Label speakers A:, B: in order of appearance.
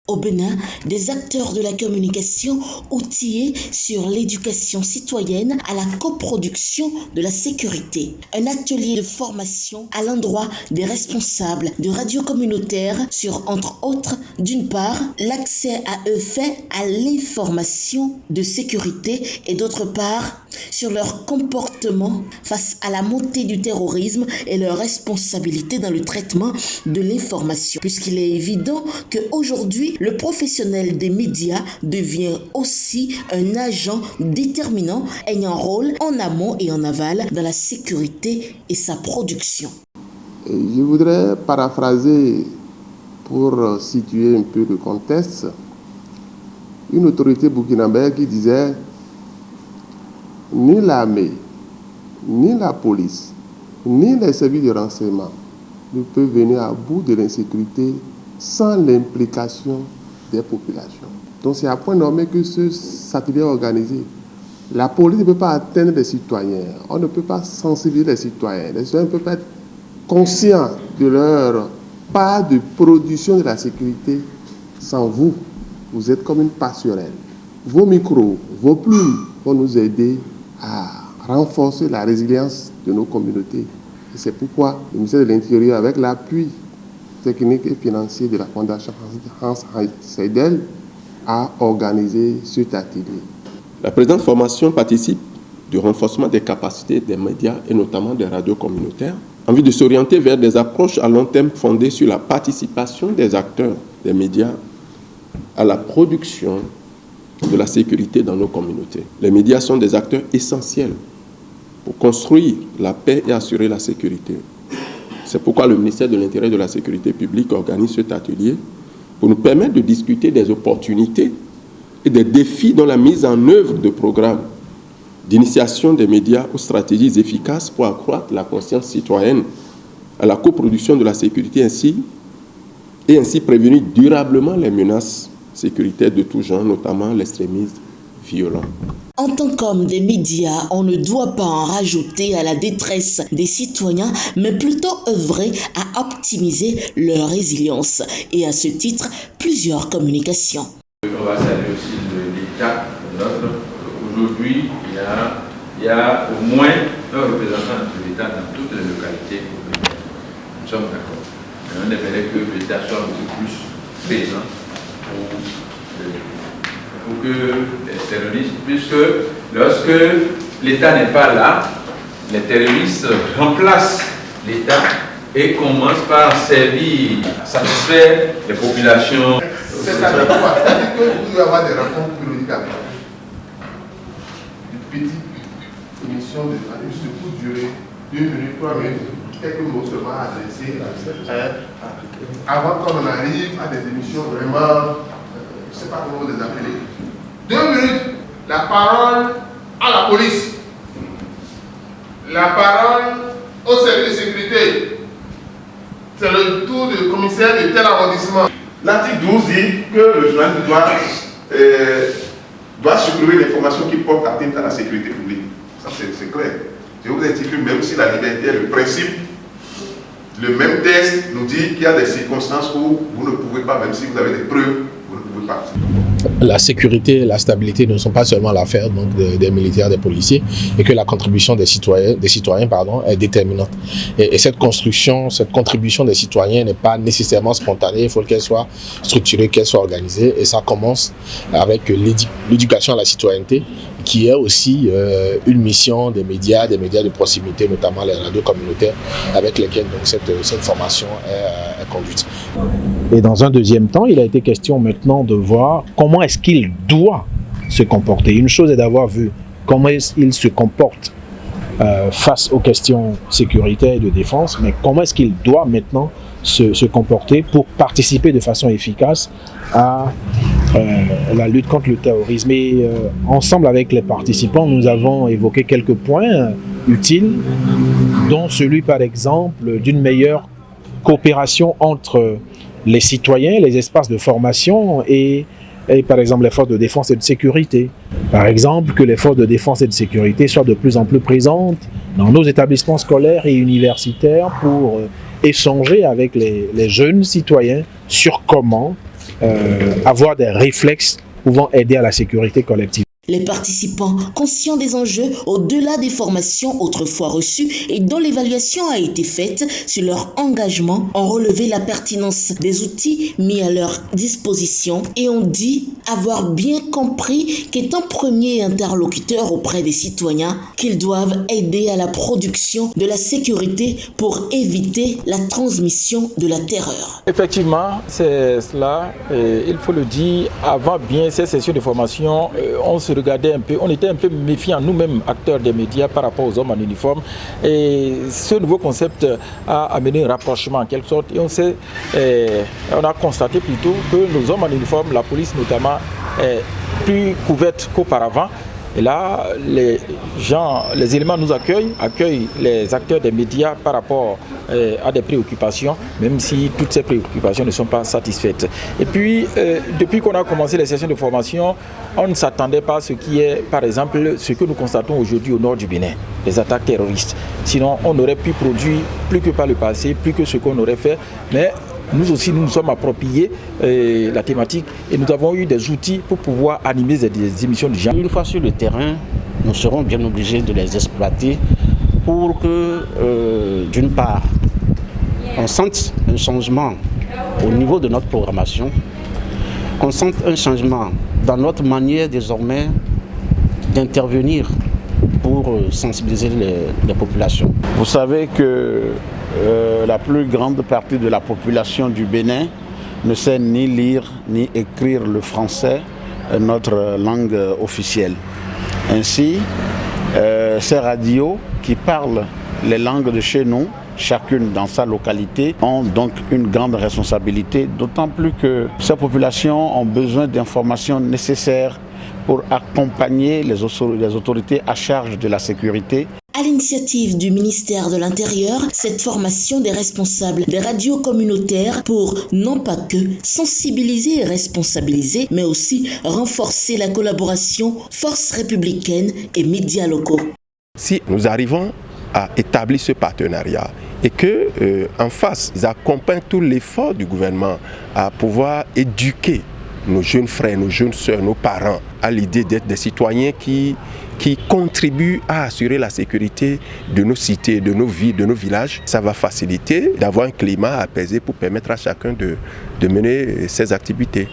A: Au Bénin, des acteurs de la communication outillés sur l'éducation citoyenne à la coproduction de la sécurité. Un atelier de formation à l'endroit des responsables de radios communautaires sur, entre autres, d'une part, l'accès à eux fait à l'information de sécurité et d'autre part, sur leur comportement face à la montée du terrorisme et leur responsabilité dans le traitement de l'information. Puisqu'il est évident qu'aujourd'hui, le professionnel des médias devient aussi un agent déterminant ayant rôle en amont et en aval dans la sécurité et sa production.
B: Je voudrais paraphraser pour situer un peu le contexte une autorité burkinabé qui disait « Ni l'armée, ni la police, ni les services de renseignement ne peuvent venir à bout de l'insécurité sans l'implication des populations. » Donc c'est à point nommé que cet atelier est organisé. La police ne peut pas atteindre les citoyens, on ne peut pas sensibiliser les citoyens ne peuvent pas être conscients de leur part de production de la sécurité sans vous. Vous êtes comme une passerelle. Vos micros, vos plumes vont nous aider à renforcer la résilience de nos communautés. Et c'est pourquoi le ministère de l'Intérieur, avec l'appui technique et financier de la Fondation Hans Seidel, a organisé cet atelier.
C: La présente formation participe du renforcement des capacités des médias et notamment des radios communautaires en vue de s'orienter vers des approches à long terme fondées sur la participation des acteurs des médias à la production de la sécurité dans nos communautés. Les médias sont des acteurs essentiels pour construire la paix et assurer la sécurité. C'est pourquoi le ministère de l'Intérieur et de la Sécurité publique organise cet atelier pour nous permettre de discuter des opportunités et des défis dans la mise en œuvre de programmes d'initiation des médias aux stratégies efficaces pour accroître la conscience citoyenne à la coproduction de la sécurité et ainsi prévenir durablement les menaces sécuritaires de tout genre, notamment l'extrémisme violent.
A: En tant qu'homme des médias, on ne doit pas en rajouter à la détresse des citoyens, mais plutôt œuvrer à optimiser leur résilience. Et à ce titre, plusieurs communications.
D: On va saluer aussi l'État. Aujourd'hui, il y a au moins un représentant de l'État dans toutes les localités au Bénin. Nous sommes d'accord. Mais on aimerait que l'État soit beaucoup plus présent pour que les terroristes, puisque lorsque l'État n'est pas là, les terroristes remplacent l'État et commencent par servir, satisfaire les populations.
B: C'est-à-dire que vous devez avoir des rencontres périodiques avec une petite émission de juste pour durer 2 minutes, 3 minutes, quelques mots seulement adressés. Avant qu'on arrive à des émissions vraiment, je ne sais pas comment vous les appelez. 2 minutes, la parole à la police, la parole au service de sécurité. C'est le tour du commissaire de tel arrondissement.
E: L'article 12 dit que le journaliste doit supprimer l'information qui porte atteinte à la sécurité publique. Ça, c'est clair. Je vous ai dit que même si la liberté est le principe, le même texte nous dit qu'il y a des circonstances où vous ne pouvez pas, même si vous avez des preuves, vous ne pouvez pas.
F: La sécurité et la stabilité ne sont pas seulement l'affaire des militaires, des policiers, et que la contribution des citoyens est déterminante. Et cette contribution des citoyens n'est pas nécessairement spontanée, il faut qu'elle soit structurée, qu'elle soit organisée, et ça commence avec l'éducation à la citoyenneté, qui est aussi une mission des médias de proximité, notamment les radios communautaires, avec lesquelles donc, cette formation est conduite. Et dans un deuxième temps, il a été question maintenant de voir comment est-ce qu'il doit se comporter. Une chose est d'avoir vu comment il se comporte face aux questions sécuritaires et de défense, mais comment est-ce qu'il doit maintenant se comporter pour participer de façon efficace à la lutte contre le terrorisme. Et ensemble avec les participants, nous avons évoqué quelques points utiles, dont celui par exemple d'une meilleure coopération entre les citoyens, les espaces de formation et par exemple les forces de défense et de sécurité. Par exemple, que les forces de défense et de sécurité soient de plus en plus présentes dans nos établissements scolaires et universitaires pour échanger avec les jeunes citoyens sur comment avoir des réflexes pouvant aider à la sécurité collective.
A: Les participants, conscients des enjeux au-delà des formations autrefois reçues et dont l'évaluation a été faite sur leur engagement, ont relevé la pertinence des outils mis à leur disposition et ont dit avoir bien compris qu'étant premier interlocuteur auprès des citoyens, qu'ils doivent aider à la production de la sécurité pour éviter la transmission de la terreur.
G: Effectivement, c'est cela. Il faut le dire, avant bien ces sessions de formation, on se regardait un peu, on était un peu méfiants nous-mêmes, acteurs des médias, par rapport aux hommes en uniforme. Et ce nouveau concept a amené un rapprochement en quelque sorte. Et on a constaté plutôt que nos hommes en uniforme, la police notamment, est plus couverte qu'auparavant. Et là, les éléments nous accueillent les acteurs des médias par rapport à des préoccupations, même si toutes ces préoccupations ne sont pas satisfaites. Et puis, depuis qu'on a commencé les sessions de formation, on ne s'attendait pas à ce qui est, par exemple, ce que nous constatons aujourd'hui au nord du Bénin, les attaques terroristes. Sinon, on aurait pu produire plus que par le passé, plus que ce qu'on aurait fait, mais nous aussi, nous nous sommes appropriés la thématique et nous avons eu des outils pour pouvoir animer des émissions du genre.
H: Une fois sur le terrain, nous serons bien obligés de les exploiter pour que, d'une part, on sente un changement au niveau de notre programmation, qu'on sente un changement dans notre manière désormais d'intervenir pour sensibiliser les populations.
I: Vous savez que la plus grande partie de la population du Bénin ne sait ni lire ni écrire le français, notre langue officielle. Ainsi, ces radios qui parlent les langues de chez nous, chacune dans sa localité, ont donc une grande responsabilité, d'autant plus que ces populations ont besoin d'informations nécessaires pour accompagner les autorités à charge de la sécurité.
A: À l'initiative du ministère de l'Intérieur, cette formation des responsables des radios communautaires pour non pas que sensibiliser et responsabiliser, mais aussi renforcer la collaboration forces républicaines et médias locaux.
C: Si nous arrivons à établir ce partenariat et que en face, ils accompagnent tout l'effort du gouvernement à pouvoir éduquer nos jeunes frères, nos jeunes sœurs, nos parents à l'idée d'être des citoyens qui contribuent à assurer la sécurité de nos cités, de nos villes, de nos villages. Ça va faciliter d'avoir un climat apaisé pour permettre à chacun de mener ses activités.